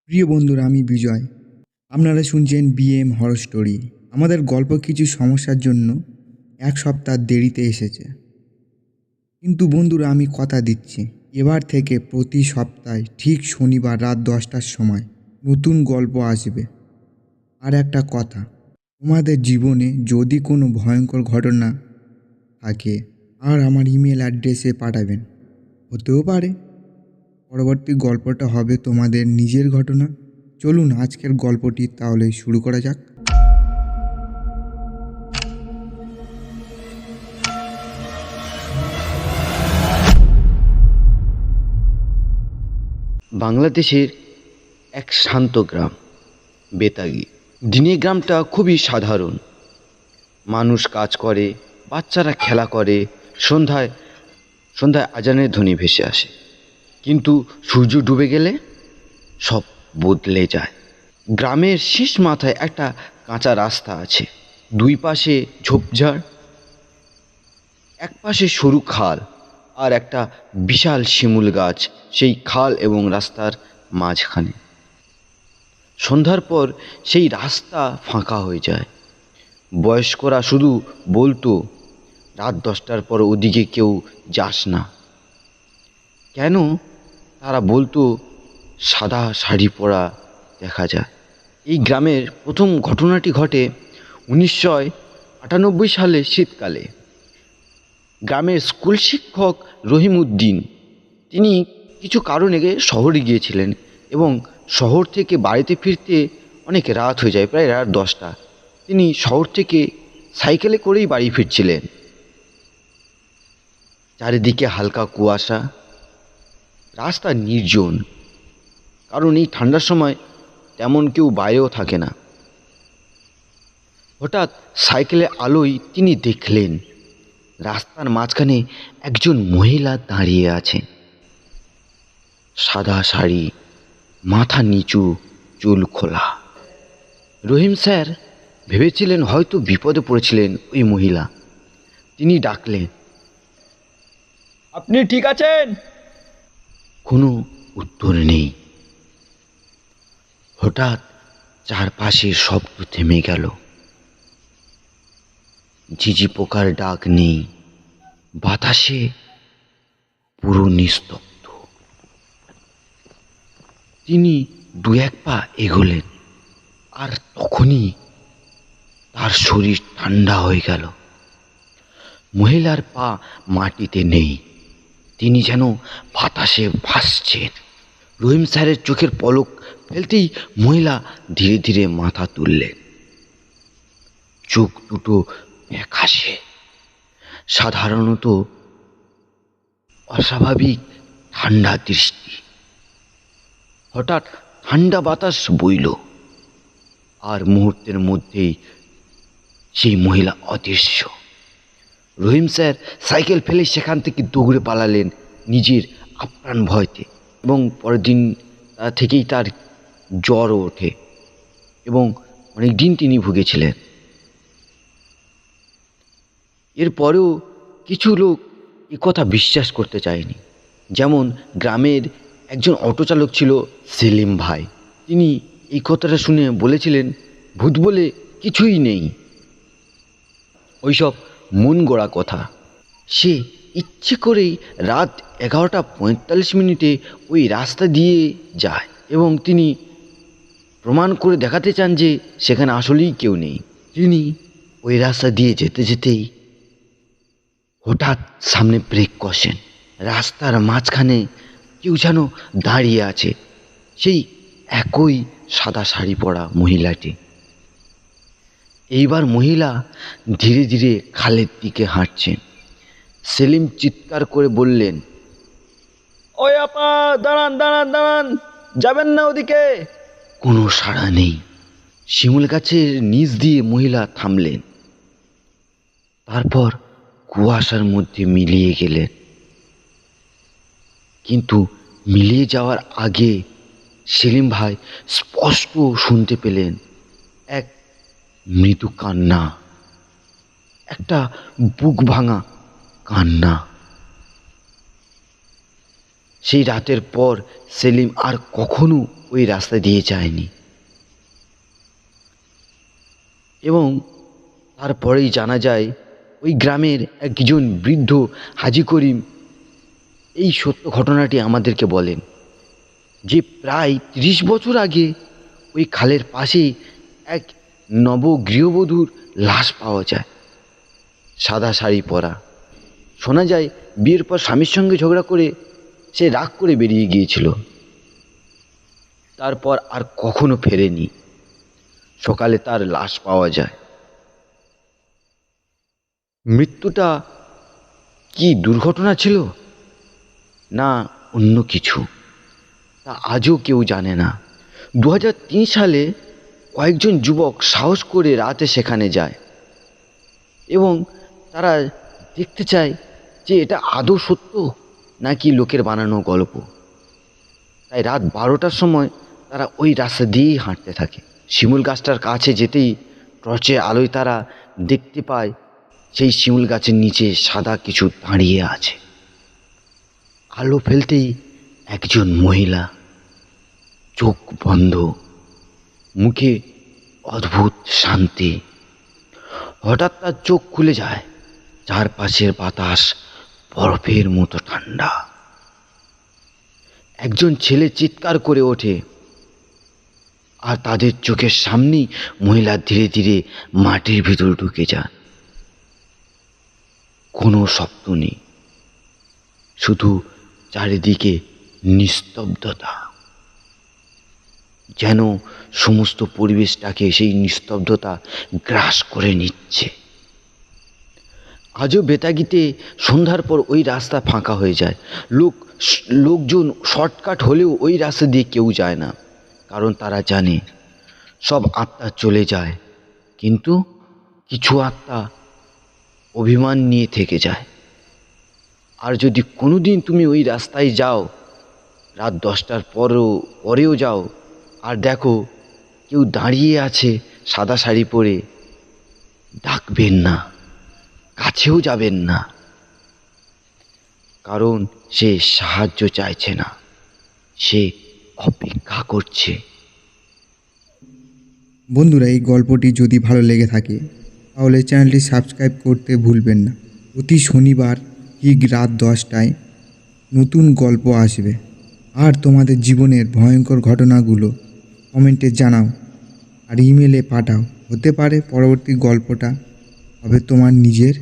প্রিয় বন্ধুরা, আমি বিজয়। আপনারা শুনছেন বিএম হরর স্টোরি। আমাদের গল্প কিছু সমস্যার জন্য এক সপ্তাহ দেরিতে এসেছে, কিন্তু বন্ধুরা আমি কথা দিচ্ছি, এবার থেকে প্রতি সপ্তাহে ঠিক শনিবার রাত 10টার সময় নতুন গল্প আসবে। আর একটা কথা, তোমাদের জীবনে যদি কোনো ভয়ঙ্কর ঘটনা থাকে আর আমার ইমেল অ্যাড্রেসে পাঠাবেন। হতেও পারে পরবর্তী গল্পটা হবে তোমাদের নিজের ঘটনা। চলুন আজকের গল্পটি তাহলে শুরু করা যাক। বাংলাদেশের এক শান্ত গ্রাম বেতাগী। দিনে গ্রামটা খুবই সাধারণ। মানুষ কাজ করে, বাচ্চারা খেলা করে, সন্ধ্যায় সন্ধ্যায় আজানের ধ্বনি ভেসে আসে। কিন্তু সূর্য ডুবে গেলে সব বদলে যায়। গ্রামের শেষ মাথায় একটা কাঁচা রাস্তা আছে, দুই পাশে ঝোপঝাড়, এক পাশে সরু খাল আর একটা বিশাল শিমুল গাছ সেই খাল এবং রাস্তার মাঝখানে। সন্ধ্যার পর সেই রাস্তা ফাঁকা হয়ে যায়। বয়স্করা শুধু বলতো, রাত 10টার পর ওদিকে কেউ যাস না। কেন? তারা বলতো সাদা শাড়ি পরা দেখা যায়। এই গ্রামের প্রথম ঘটনাটি ঘটে 1998 সালে শীতকালে। গ্রামের স্কুল শিক্ষক রহিম উদ্দিন, তিনি কিছু কারণে শহরে গিয়েছিলেন এবং শহর থেকে বাড়িতে ফিরতে অনেক রাত হয়ে যায়, প্রায় রাত 10টা। তিনি শহর থেকে সাইকেলে করেই বাড়ি ফিরছিলেন। চারিদিকে হালকা কুয়াশা, রাস্তা নির্জন, কারণ এই ঠান্ডার সময় তেমন কেউ বাইরেও থাকে না। হঠাৎ সাইকেলের আলোয় তিনি দেখলেন রাস্তার মাঝখানে একজন মহিলা দাঁড়িয়ে আছে। সাদা শাড়ি, মাথা নিচু, চুল খোলা। রহিম স্যার ভেবেছিলেন হয়তো বিপদে পড়েছিলেন ওই মহিলা। তিনি ডাকলেন, আপনি ঠিক আছেন? কোনো উত্তর নেই। হঠাৎ চারপাশের শব্দ থেমে গেল। ঝিঝি পোকার ডাক নেই, বাতাসে পুরো নিস্তব্ধ। তিনি দু এক পা এগোলেন, আর তখনই তার শরীর ঠান্ডা হয়ে গেল। মহিলার পা মাটিতে নেই, তিনি যেন বাতাসে ভাসছেন। রহিম স্যারের চোখের পলক ফেলতেই মহিলা ধীরে ধীরে মাথা তুললেন। চোখ দুটো ফ্যাকাশে, সাধারণত অস্বাভাবিক ঠান্ডা দৃষ্টি। হঠাৎ ঠান্ডা বাতাস বইল, আর মুহূর্তের মধ্যেই সেই মহিলা অদৃশ্য। রহিম স্যার সাইকেল ফেলে সেখান থেকে দৌড়ে পালালেন নিজের আপ্রাণ ভয়তে, এবং পরের দিন থেকেই তার জ্বরও ওঠে এবং অনেক দিন তিনি ভুগেছিলেন। এরপরেও কিছু লোক কথা বিশ্বাস করতে চায়নি। যেমন গ্রামের একজন অটো চালক ছিল সেলিম ভাই। তিনি এই কথাটা শুনে বলেছিলেন, ভূত বলে কিছুই নেই, ওইসব মন গড়া কথা। সে ইচ্ছে করেই রাত 11:45 ওই রাস্তা দিয়ে যায় এবং তিনি প্রমাণ করে দেখাতে চান যে সেখানে আসলেই কেউ নেই। তিনি ওই রাস্তা দিয়ে যেতে যেতেই হঠাৎ সামনে ব্রেক কষেন। রাস্তার মাঝখানে কেউ যেন দাঁড়িয়ে আছে, সেই একই সাদা শাড়ি পরা মহিলাটি। এইবার মহিলা ধীরে ধীরে খালের দিকে হাঁটছেন। সেলিম চিৎকার করে বললেন, ওই আপা, দাঁড়ান দাঁড়ান দাঁড়ান, যাবেন না ওদিকে। কোনো সাড়া নেই। শিমুল গাছের নিচ দিয়ে মহিলা থামলেন, তারপর কুয়াশার মধ্যে মিলিয়ে গেলেন। কিন্তু মিলিয়ে যাওয়ার আগে সেলিম ভাই স্পষ্ট শুনতে পেলেন এক মৃদু কান্না, একটা বুক ভাঙা কান্না। সেই রাতের পর সেলিম আর কখনো ওই রাস্তা দিয়ে যায়নি। এবং তারপরেই জানা যায় ওই গ্রামের একজন বৃদ্ধ হাজি করিম এই সত্য ঘটনাটি আমাদেরকে বলেন যে প্রায় 30 বছর আগে ওই খালের পাশেই এক নবগৃহবধূর লাশ পাওয়া যায়, সাদা শাড়ি পরা। শোনা যায় বিয়ের পর স্বামীর সঙ্গে ঝগড়া করে সে রাগ করে বেরিয়ে গিয়েছিল, তারপর আর কখনো ফেরেনি। সকালে তার লাশ পাওয়া যায়। মৃত্যুটা কি দুর্ঘটনা ছিল না অন্য কিছু, তা আজও কেউ জানে না। 2003 সালে কয়েকজন যুবক সাহস করে রাতে সেখানে যায় এবং তারা দেখতে চায় যে এটা আদৌ সত্য নাকি লোকের বানানো গল্প। তাই রাত 12টার সময় তারা ওই রাস্তা দিয়েই হাঁটতে থাকে। শিমুল গাছটার কাছে যেতেই টর্চের আলোয় তারা দেখতে পায় সেই শিমুল গাছের নিচে সাদা কিছু দাঁড়িয়ে আছে। আলো ফেলতেই একজন মহিলা, চোখ বন্ধ, মুখে অদ্ভুত শান্তি। হঠাৎ তার চোখ খুলে যায়, চারপাশের বাতাস বরফের মতো ঠান্ডা। একজন ছেলে চিৎকার করে ওঠে আর তাদের চোখের সামনেই মহিলা ধীরে ধীরে মাটির ভিতর ঢুকে যান। কোনো শব্দ নেই, শুধু চারিদিকে নিস্তব্ধতা, যেন সমস্ত পরিবেশটাকে সেই নিস্তব্ধতা গ্রাস করে নিচ্ছে। আজও বেতাগিতে সন্ধ্যার পর ওই রাস্তা ফাঁকা হয়ে যায়। লোকজন শর্টকাট হলেও ওই রাস্তা দিয়ে কেউ যায় না, কারণ তারা জানে সব আত্মা চলে যায়, কিন্তু কিছু আত্মা অভিমান নিয়ে থেকে যায়। আর যদি কোনোদিন তুমি ওই রাস্তায় যাও, রাত 10টার পরেও যাও, আর দেখো কেউ দাঁড়িয়ে আছে সাদা শাড়ি পরে, ডাকবেন না, কাছেও যাবেন না, কারণ সে সাহায্য চাইছে না, সে অপেক্ষা করছে। বন্ধুরা, এই গল্পটি যদি ভালো লেগে থাকে তাহলে চ্যানেলটি সাবস্ক্রাইব করতে ভুলবেন না। প্রতি শনিবার ঠিক রাত 10টায় নতুন গল্প আসবে। আর তোমাদের জীবনের ভয়ঙ্কর ঘটনাগুলো কমেন্টে জানাও আর ইমেলে পাঠাও। হতে পারে পরবর্তী গল্পটা হবে তোমার নিজের।